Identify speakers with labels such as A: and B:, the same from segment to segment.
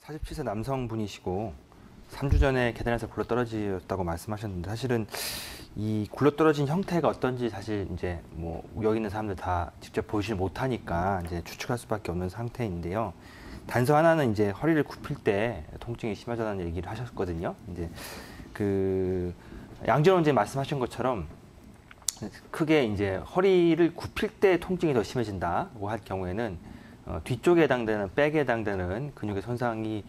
A: 47세 남성분이시고 3주 전에 계단에서 굴러떨어지셨다고 말씀하셨는데, 사실은 이 굴러떨어진 형태가 어떤지 사실 이제 뭐 여기 있는 사람들 다 직접 보시지 못하니까 이제 추측할 수밖에 없는 상태인데요. 단서 하나는 이제 허리를 굽힐 때 통증이 심하다는 얘기를 하셨거든요. 이제 그 양진원 원장님 말씀하신 것처럼 크게 이제 허리를 굽힐 때 통증이 더 심해진다고 할 경우에는 뒤쪽에 해당되는 백에 해당되는 근육의 손상이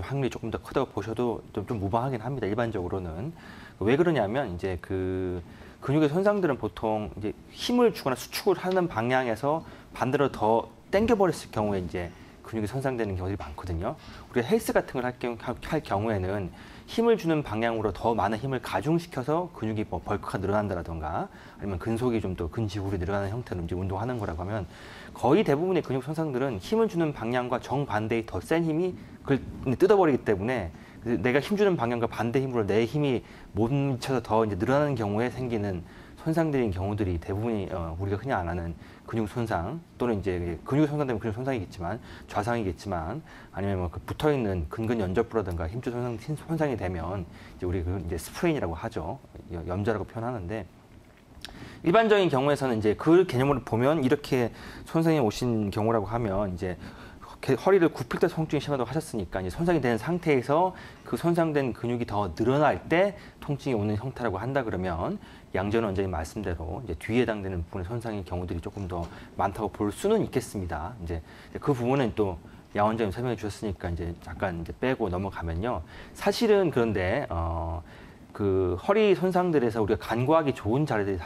A: 확률이 조금 더 크다고 보셔도 좀 무방하긴 합니다. 일반적으로는. 왜 그러냐면 이제 그 근육의 손상들은 보통 이제 힘을 주거나 수축을 하는 방향에서 반대로 더 당겨버렸을 경우에 이제 근육이 손상되는 경우들이 많거든요. 우리가 헬스 같은 걸 할 경우에는 힘을 주는 방향으로 더 많은 힘을 가중시켜서 근육이 뭐 벌크가 늘어난다라던가 아니면 근속이 좀 더 근지구로 늘어나는 형태로 이제 운동하는 거라고 하면, 거의 대부분의 근육 손상들은 힘을 주는 방향과 정반대의 더 센 힘이 그걸 뜯어버리기 때문에 내가 힘주는 방향과 반대 힘으로 내 힘이 못 미쳐서 더 이제 늘어나는 경우에 생기는 손상들인 경우들이 대부분이 우리가 흔히 안 하는 근육 손상, 또는 이제 근육이 손상되면 근육 손상이겠지만 좌상이겠지만, 아니면 뭐 그 붙어 있는 근근 연접부라든가 힘줄 손상이 되면 이제 우리 이제 스프레인이라고 하죠. 염좌라고 표현하는데, 일반적인 경우에서는 이제 그 개념으로 보면 이렇게 손상이 오신 경우라고 하면 이제 허리를 굽힐 때 통증이 심하다고 하셨으니까 이제 손상이 된 상태에서 그 손상된 근육이 더 늘어날 때 통증이 오는 형태라고 한다 그러면, 양전 원장님 말씀대로 이제 뒤에 해당되는 부분의 손상의 경우들이 조금 더 많다고 볼 수는 있겠습니다. 이제 그 부분은 또 양 원장님 설명해 주셨으니까 이제 잠깐 이제 빼고 넘어가면요. 사실은 그런데 그 허리 손상들에서 우리가 간과하기 좋은 자리들이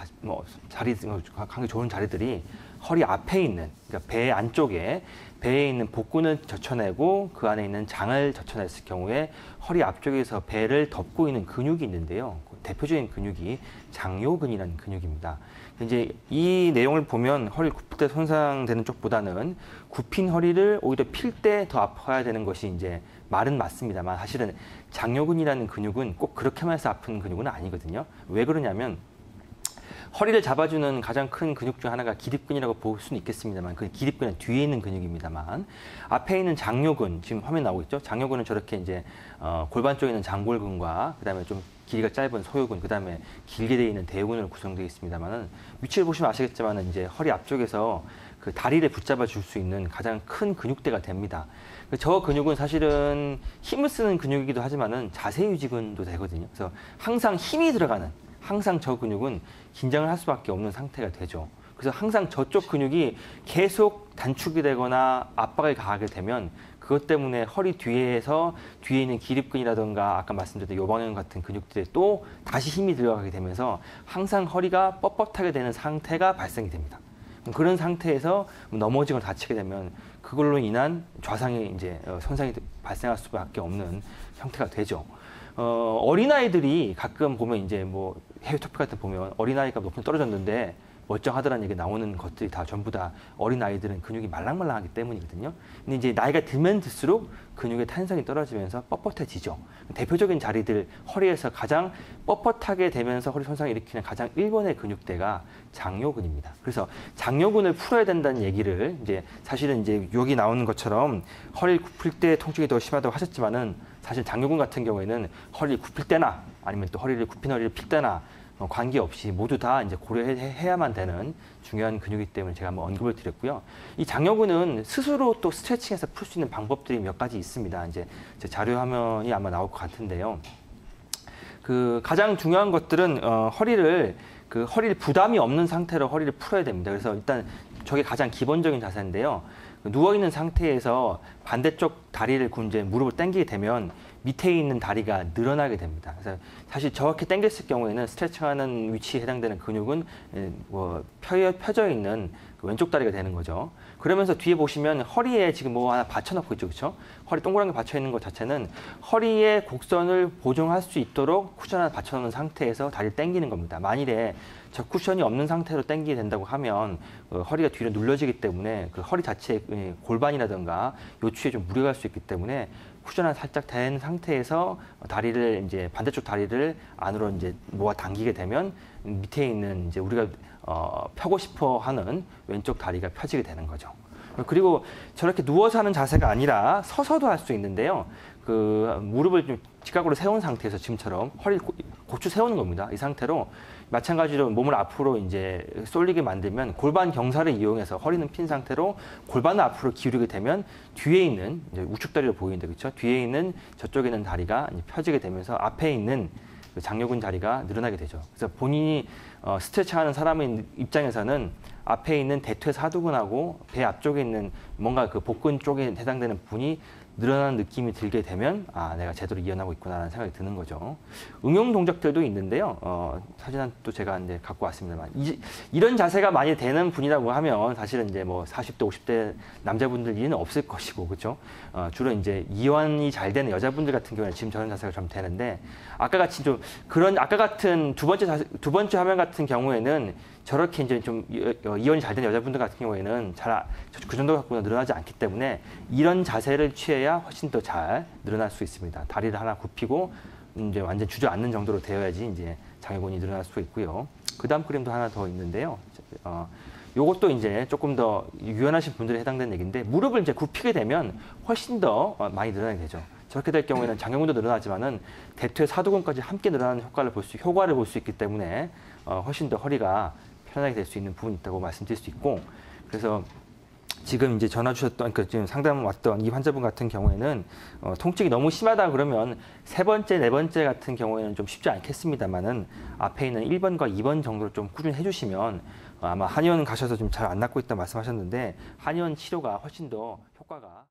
A: 간과하기 좋은 자리들이 허리 앞에 있는, 그러니까 배 안쪽에 배에 있는 복근을 젖혀내고 그 안에 있는 장을 젖혀냈을 경우에 허리 앞쪽에서 배를 덮고 있는 근육이 있는데요. 대표적인 근육이 장요근이라는 근육입니다. 이제 이 내용을 보면 허리를 굽힐 때 손상되는 쪽보다는 굽힌 허리를 오히려 필 때 더 아파야 되는 것이 이제 말은 맞습니다만, 사실은 장요근이라는 근육은 꼭 그렇게만 해서 아픈 근육은 아니거든요. 왜 그러냐면 허리를 잡아주는 가장 큰 근육 중 하나가 기립근이라고 볼 수는 있겠습니다만, 그 기립근은 뒤에 있는 근육입니다만, 앞에 있는 장요근, 지금 화면 나오고 있죠? 장요근은 저렇게 이제 골반 쪽에 있는 장골근과 그다음에 좀 길이가 짧은 소요근, 그다음에 길게 되어 있는 대요근으로 구성되어 있습니다만은, 위치를 보시면 아시겠지만은 이제 허리 앞쪽에서 그 다리를 붙잡아 줄 수 있는 가장 큰 근육대가 됩니다. 저 근육은 사실은 힘을 쓰는 근육이기도 하지만은 자세 유지근도 되거든요. 그래서 항상 힘이 들어가는, 항상 저 근육은 긴장을 할 수밖에 없는 상태가 되죠. 그래서 항상 저쪽 근육이 계속 단축이 되거나 압박을 가하게 되면 그것 때문에 허리 뒤에서 뒤에 있는 기립근이라든가 아까 말씀드렸던 요방형 같은 근육들에 또 다시 힘이 들어가게 되면서 항상 허리가 뻣뻣하게 되는 상태가 발생이 됩니다. 그런 상태에서 넘어지거나 다치게 되면 그걸로 인한 좌상의 이제 손상이 발생할 수밖에 없는 형태가 되죠. 어린아이들이 가끔 보면 이제 뭐 해외 토픽 같은 데 보면 어린아이가 높이 떨어졌는데 멀쩡하다라는 얘기 나오는 것들이 다 전부 다 어린아이들은 근육이 말랑말랑하기 때문이거든요. 근데 이제 나이가 들면 들수록 근육의 탄성이 떨어지면서 뻣뻣해지죠. 대표적인 자리들, 허리에서 가장 뻣뻣하게 되면서 허리 손상을 일으키는 가장 1번의 근육대가 장요근입니다. 그래서 장요근을 풀어야 된다는 얘기를 이제 사실은 이제 여기 나오는 것처럼 허리를 굽힐 때 통증이 더 심하다고 하셨지만은, 사실 장요근 같은 경우에는 허리를 굽힐 때나 아니면 또 굽힌 허리를 필 때나 관계없이 모두 다 이제 고려해야만 되는 중요한 근육이기 때문에 제가 한번 언급을 드렸고요. 이 장요근은 스스로 또 스트레칭해서 풀 수 있는 방법들이 몇 가지 있습니다. 이제 제 자료 화면이 아마 나올 것 같은데요. 그 가장 중요한 것들은 허리를 부담이 없는 상태로 허리를 풀어야 됩니다. 그래서 일단 저게 가장 기본적인 자세인데요. 누워 있는 상태에서 반대쪽 다리를 이제 무릎을 당기게 되면 밑에 있는 다리가 늘어나게 됩니다. 그래서 사실 저렇게 당겼을 경우에는 스트레칭하는 위치에 해당되는 근육은 펴져 있는 그 왼쪽 다리가 되는 거죠. 그러면서 뒤에 보시면 허리에 지금 뭐 하나 받쳐놓고 있죠, 그렇죠? 허리 동그랗게 받쳐 있는 것 자체는 허리의 곡선을 보정할 수 있도록 쿠션 하나 받쳐놓은 상태에서 다리를 당기는 겁니다. 만일에 저 쿠션이 없는 상태로 당기게 된다고 하면 허리가 뒤로 눌러지기 때문에 그 허리 자체의 골반이라든가 요추에 좀 무리가 갈 수 있기 때문에 쿠션을 살짝 댄 상태에서 다리를 이제 반대쪽 다리를 안으로 이제 모아 당기게 되면 밑에 있는 이제 우리가 펴고 싶어 하는 왼쪽 다리가 펴지게 되는 거죠. 그리고 저렇게 누워서 하는 자세가 아니라 서서도 할 수 있는데요. 그 무릎을 좀 직각으로 세운 상태에서 지금처럼 허리 고추 세우는 겁니다. 이 상태로 마찬가지로 몸을 앞으로 이제 쏠리게 만들면 골반 경사를 이용해서 허리는 핀 상태로 골반을 앞으로 기울이게 되면 뒤에 있는 이제 우측 다리로 보이는데 그렇죠? 뒤에 있는 저쪽에 있는 다리가 펴지게 되면서 앞에 있는 그 장요근 다리가 늘어나게 되죠. 그래서 본인이 스트레칭하는 사람의 입장에서는 앞에 있는 대퇴사두근하고 배 앞쪽에 있는 뭔가 그 복근 쪽에 해당되는 부분이 늘어나는 느낌이 들게 되면 아 내가 제대로 이완하고 있구나라는 생각이 드는 거죠. 응용 동작들도 있는데요. 사진 한 또 제가 이제 갖고 왔습니다만 이런 자세가 많이 되는 분이라고 하면 사실은 이제 뭐 40대 50대 남자분들 이는 없을 것이고 그렇죠. 주로 이제 이완이 잘 되는 여자분들 같은 경우는 지금 저런 자세가 좀 되는데 아까 같이 좀 그런 아까 같은 두 번째 화면 같은 경우에는 저렇게 이제 좀 이완이 잘 되는 여자분들 같은 경우에는 잘 그 정도 갖고는 늘어나지 않기 때문에 이런 자세를 취해야 훨씬 더 잘 늘어날 수 있습니다. 다리를 하나 굽히고 이제 완전 주저앉는 정도로 되어야지 이제 장요근이 늘어날 수 있고요. 그 다음 그림도 하나 더 있는데요. 요것도 이제 조금 더 유연하신 분들에 해당되는 얘기인데 무릎을 이제 굽히게 되면 훨씬 더 많이 늘어나게 되죠. 저렇게 될 경우에는 장요근도 늘어나지만은 대퇴사두근까지 함께 늘어나는 효과를 볼 수 있기 때문에 훨씬 더 허리가 편하게 될 수 있는 부분이 있다고 말씀드릴 수 있고 그래서 지금 이제 전화 주셨던 그 지금 상담 왔던 이 환자분 같은 경우에는 통증이 너무 심하다 그러면 세 번째, 네 번째 같은 경우에는 좀 쉽지 않겠습니다만은 앞에 있는 1번과 2번 정도를 좀 꾸준히 해주시면 아마 한의원 가셔서 좀 잘 안 낫고 있다 말씀하셨는데 한의원 치료가 훨씬 더 효과가